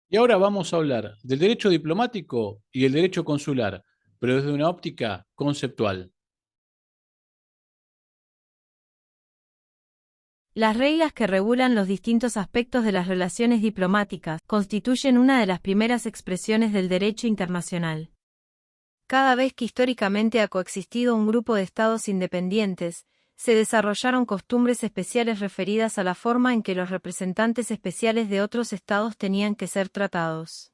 Y ahora vamos a hablar del derecho diplomático y el derecho consular, pero desde una óptica conceptual. Las reglas que regulan los distintos aspectos de las relaciones diplomáticas constituyen una de las primeras expresiones del derecho internacional. Cada vez que históricamente ha coexistido un grupo de estados independientes, se desarrollaron costumbres especiales referidas a la forma en que los representantes especiales de otros estados tenían que ser tratados.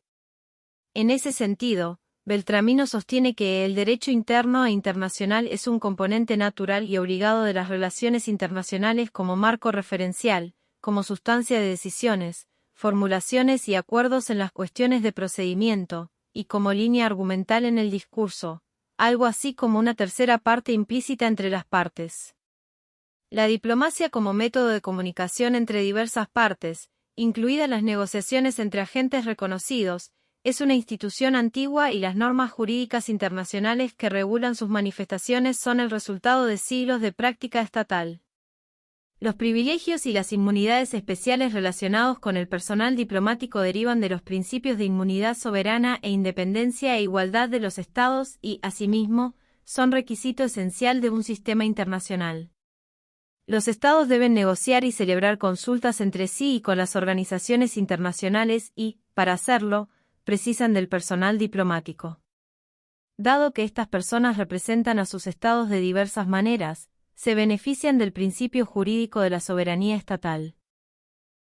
En ese sentido, Beltramino sostiene que el derecho interno e internacional es un componente natural y obligado de las relaciones internacionales como marco referencial, como sustancia de decisiones, formulaciones y acuerdos en las cuestiones de procedimiento, y como línea argumental en el discurso, algo así como una tercera parte implícita entre las partes. La diplomacia como método de comunicación entre diversas partes, incluidas las negociaciones entre agentes reconocidos, es una institución antigua y las normas jurídicas internacionales que regulan sus manifestaciones son el resultado de siglos de práctica estatal. Los privilegios y las inmunidades especiales relacionados con el personal diplomático derivan de los principios de inmunidad soberana e independencia e igualdad de los estados y, asimismo, son requisito esencial de un sistema internacional. Los estados deben negociar y celebrar consultas entre sí y con las organizaciones internacionales y, para hacerlo, precisan del personal diplomático. Dado que estas personas representan a sus estados de diversas maneras, se benefician del principio jurídico de la soberanía estatal.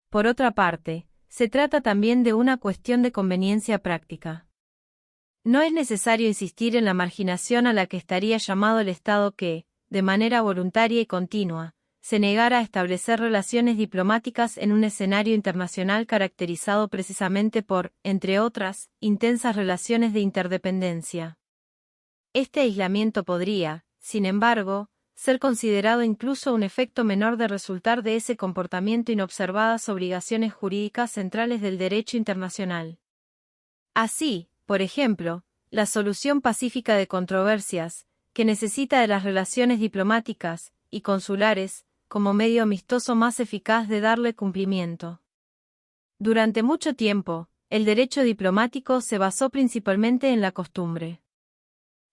Por otra parte, se trata también de una cuestión de conveniencia práctica. No es necesario insistir en la marginación a la que estaría llamado el Estado que, de manera voluntaria y continua, se negara a establecer relaciones diplomáticas en un escenario internacional caracterizado precisamente por, entre otras, intensas relaciones de interdependencia. Este aislamiento podría, sin embargo, ser considerado incluso un efecto menor de resultar de ese comportamiento inobservadas obligaciones jurídicas centrales del derecho internacional. Así, por ejemplo, la solución pacífica de controversias, que necesita de las relaciones diplomáticas y consulares, como medio amistoso más eficaz de darle cumplimiento. Durante mucho tiempo, el derecho diplomático se basó principalmente en la costumbre.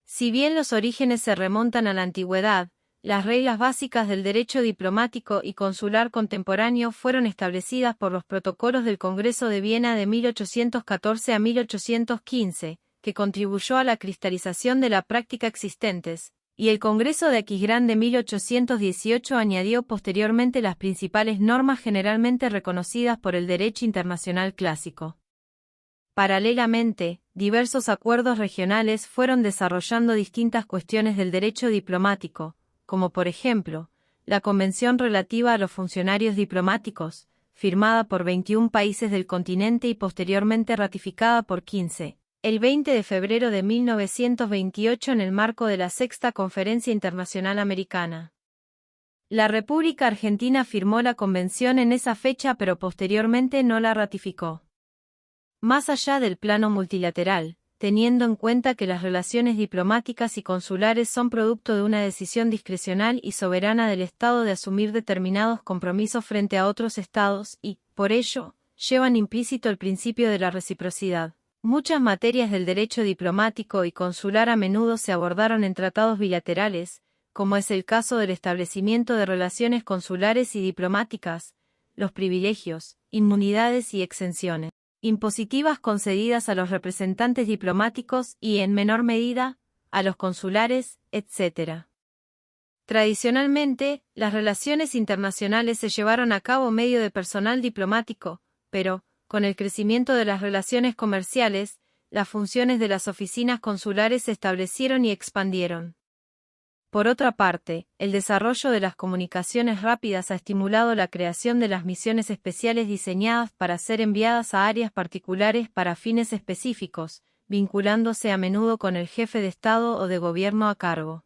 Si bien los orígenes se remontan a la antigüedad, las reglas básicas del derecho diplomático y consular contemporáneo fueron establecidas por los protocolos del Congreso de Viena de 1814 a 1815, que contribuyó a la cristalización de la práctica existentes, y el Congreso de Aquisgrán de 1818 añadió posteriormente las principales normas generalmente reconocidas por el derecho internacional clásico. Paralelamente, diversos acuerdos regionales fueron desarrollando distintas cuestiones del derecho diplomático, como por ejemplo, la Convención relativa a los funcionarios diplomáticos, firmada por 21 países del continente y posteriormente ratificada por 15. El 20 de febrero de 1928 en el marco de la Sexta Conferencia Internacional Americana. La República Argentina firmó la convención en esa fecha pero posteriormente no la ratificó. Más allá del plano multilateral, teniendo en cuenta que las relaciones diplomáticas y consulares son producto de una decisión discrecional y soberana del Estado de asumir determinados compromisos frente a otros Estados y, por ello, llevan implícito el principio de la reciprocidad. Muchas materias del derecho diplomático y consular a menudo se abordaron en tratados bilaterales, como es el caso del establecimiento de relaciones consulares y diplomáticas, los privilegios, inmunidades y exenciones impositivas concedidas a los representantes diplomáticos y, en menor medida, a los consulares, etc. Tradicionalmente, las relaciones internacionales se llevaron a cabo medio de personal diplomático, pero, con el crecimiento de las relaciones comerciales, las funciones de las oficinas consulares se establecieron y expandieron. Por otra parte, el desarrollo de las comunicaciones rápidas ha estimulado la creación de las misiones especiales diseñadas para ser enviadas a áreas particulares para fines específicos, vinculándose a menudo con el jefe de Estado o de gobierno a cargo.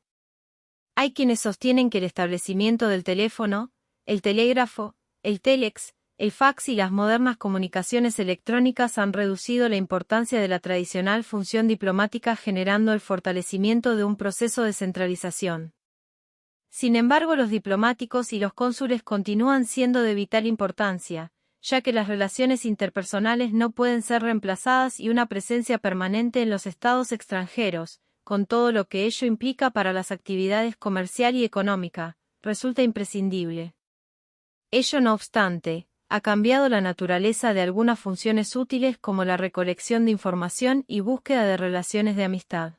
Hay quienes sostienen que el establecimiento del teléfono, el telégrafo, el télex, el fax y las modernas comunicaciones electrónicas han reducido la importancia de la tradicional función diplomática generando el fortalecimiento de un proceso de centralización. Sin embargo, los diplomáticos y los cónsules continúan siendo de vital importancia, ya que las relaciones interpersonales no pueden ser reemplazadas y una presencia permanente en los estados extranjeros, con todo lo que ello implica para las actividades comercial y económica, resulta imprescindible. Ello no obstante, ha cambiado la naturaleza de algunas funciones útiles como la recolección de información y búsqueda de relaciones de amistad.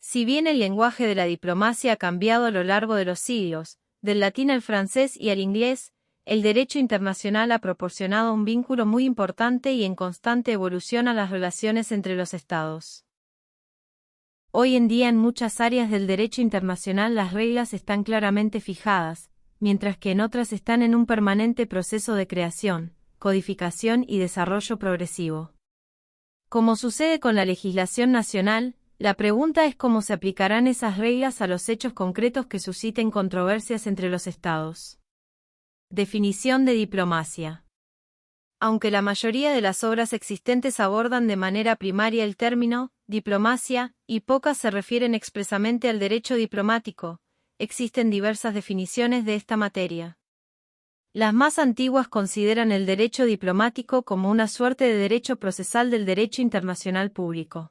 Si bien el lenguaje de la diplomacia ha cambiado a lo largo de los siglos, del latín al francés y al inglés, el derecho internacional ha proporcionado un vínculo muy importante y en constante evolución a las relaciones entre los estados. Hoy en día en muchas áreas del derecho internacional las reglas están claramente fijadas, mientras que en otras están en un permanente proceso de creación, codificación y desarrollo progresivo. Como sucede con la legislación nacional, la pregunta es cómo se aplicarán esas reglas a los hechos concretos que susciten controversias entre los estados. Definición de diplomacia. Aunque la mayoría de las obras existentes abordan de manera primaria el término diplomacia, y pocas se refieren expresamente al derecho diplomático, existen diversas definiciones de esta materia. Las más antiguas consideran el derecho diplomático como una suerte de derecho procesal del derecho internacional público.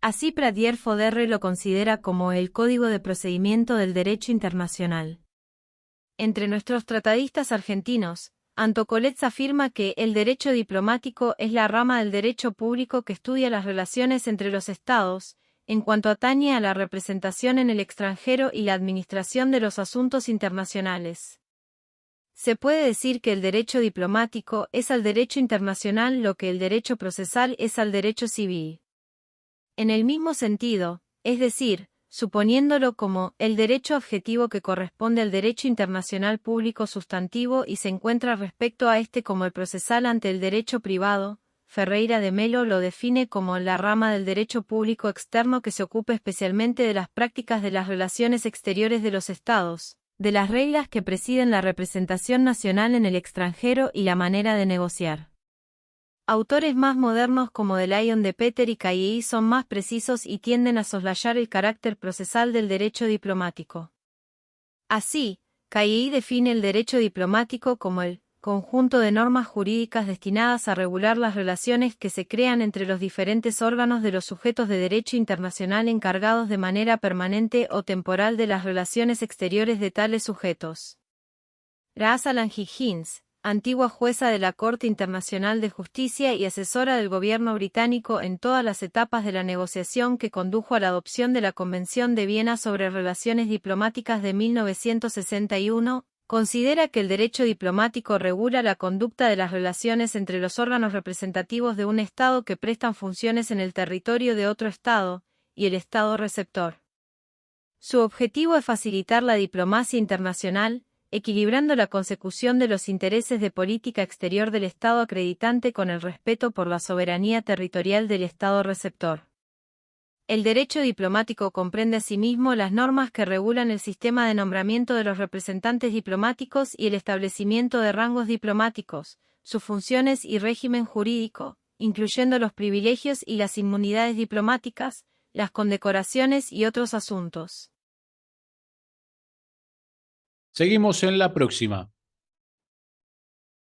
Así Pradier-Foderre lo considera como el código de procedimiento del derecho internacional. Entre nuestros tratadistas argentinos, Antocolets afirma que el derecho diplomático es la rama del derecho público que estudia las relaciones entre los estados, en cuanto atañe a la representación en el extranjero y la administración de los asuntos internacionales. Se puede decir que el derecho diplomático es al derecho internacional lo que el derecho procesal es al derecho civil. En el mismo sentido, es decir, suponiéndolo como el derecho objetivo que corresponde al derecho internacional público sustantivo y se encuentra respecto a este como el procesal ante el derecho privado, Ferreira de Melo lo define como la rama del derecho público externo que se ocupa especialmente de las prácticas de las relaciones exteriores de los estados, de las reglas que presiden la representación nacional en el extranjero y la manera de negociar. Autores más modernos como de Lyon de Peter y Cayey son más precisos y tienden a soslayar el carácter procesal del derecho diplomático. Así, Cayey define el derecho diplomático como el conjunto de normas jurídicas destinadas a regular las relaciones que se crean entre los diferentes órganos de los sujetos de derecho internacional encargados de manera permanente o temporal de las relaciones exteriores de tales sujetos. Rosalind Higgins, antigua jueza de la Corte Internacional de Justicia y asesora del gobierno británico en todas las etapas de la negociación que condujo a la adopción de la Convención de Viena sobre Relaciones Diplomáticas de 1961, considera que el derecho diplomático regula la conducta de las relaciones entre los órganos representativos de un Estado que prestan funciones en el territorio de otro Estado, y el Estado receptor. Su objetivo es facilitar la diplomacia internacional, equilibrando la consecución de los intereses de política exterior del Estado acreditante con el respeto por la soberanía territorial del Estado receptor. El derecho diplomático comprende asimismo las normas que regulan el sistema de nombramiento de los representantes diplomáticos y el establecimiento de rangos diplomáticos, sus funciones y régimen jurídico, incluyendo los privilegios y las inmunidades diplomáticas, las condecoraciones y otros asuntos. Seguimos en la próxima.